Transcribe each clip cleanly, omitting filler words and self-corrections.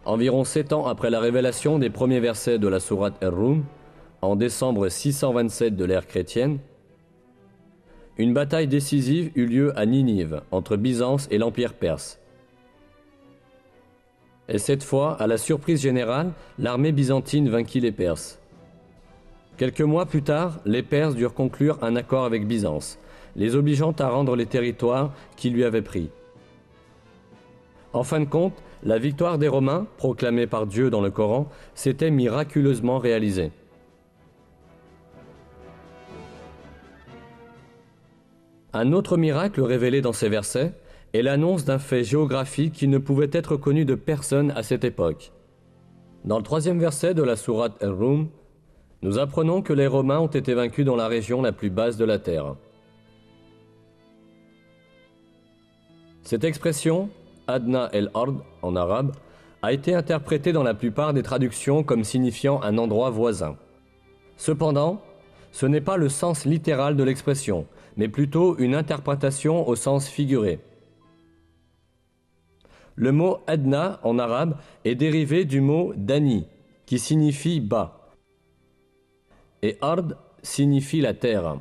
Environ 7 ans après la révélation des premiers versets de la sourate Ar-Rum, en décembre 627 de l'ère chrétienne, une bataille décisive eut lieu à Ninive, entre Byzance et l'Empire perse. Et cette fois, à la surprise générale, l'armée byzantine vainquit les Perses. Quelques mois plus tard, les Perses durent conclure un accord avec Byzance, les obligeant à rendre les territoires qu'ils lui avaient pris. En fin de compte, la victoire des Romains, proclamée par Dieu dans le Coran, s'était miraculeusement réalisée. Un autre miracle révélé dans ces versets est l'annonce d'un fait géographique qui ne pouvait être connu de personne à cette époque. Dans le 3e verset de la sourate Ar-Rum, nous apprenons que les Romains ont été vaincus dans la région la plus basse de la terre. Cette expression, Adna el-Ard en arabe, a été interprétée dans la plupart des traductions comme signifiant un endroit voisin. Cependant, ce n'est pas le sens littéral de l'expression, mais plutôt une interprétation au sens figuré. Le mot Adna en arabe est dérivé du mot Dani, qui signifie bas, et Ard signifie la terre.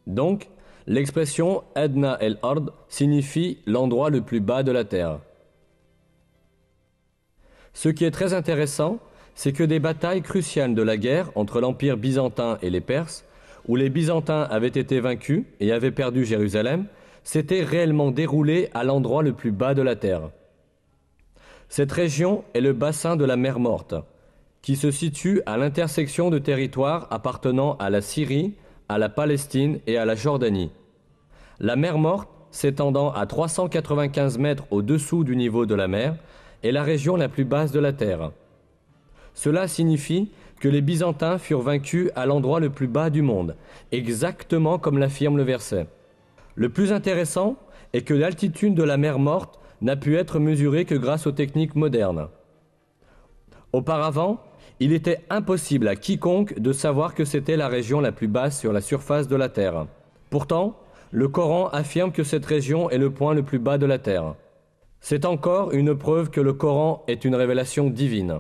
Donc, l'expression Adna el-Ard signifie l'endroit le plus bas de la terre. Ce qui est très intéressant, c'est que des batailles cruciales de la guerre entre l'Empire byzantin et les Perses, où les Byzantins avaient été vaincus et avaient perdu Jérusalem, s'étaient réellement déroulées à l'endroit le plus bas de la terre. Cette région est le bassin de la mer Morte, qui se situe à l'intersection de territoires appartenant à la Syrie, à la Palestine et à la Jordanie. La mer Morte, s'étendant à 395 mètres au-dessous du niveau de la mer, est la région la plus basse de la terre. Cela signifie que les Byzantins furent vaincus à l'endroit le plus bas du monde, exactement comme l'affirme le verset. Le plus intéressant est que l'altitude de la mer Morte n'a pu être mesurée que grâce aux techniques modernes. Auparavant, il était impossible à quiconque de savoir que c'était la région la plus basse sur la surface de la Terre. Pourtant, le Coran affirme que cette région est le point le plus bas de la Terre. C'est encore une preuve que le Coran est une révélation divine.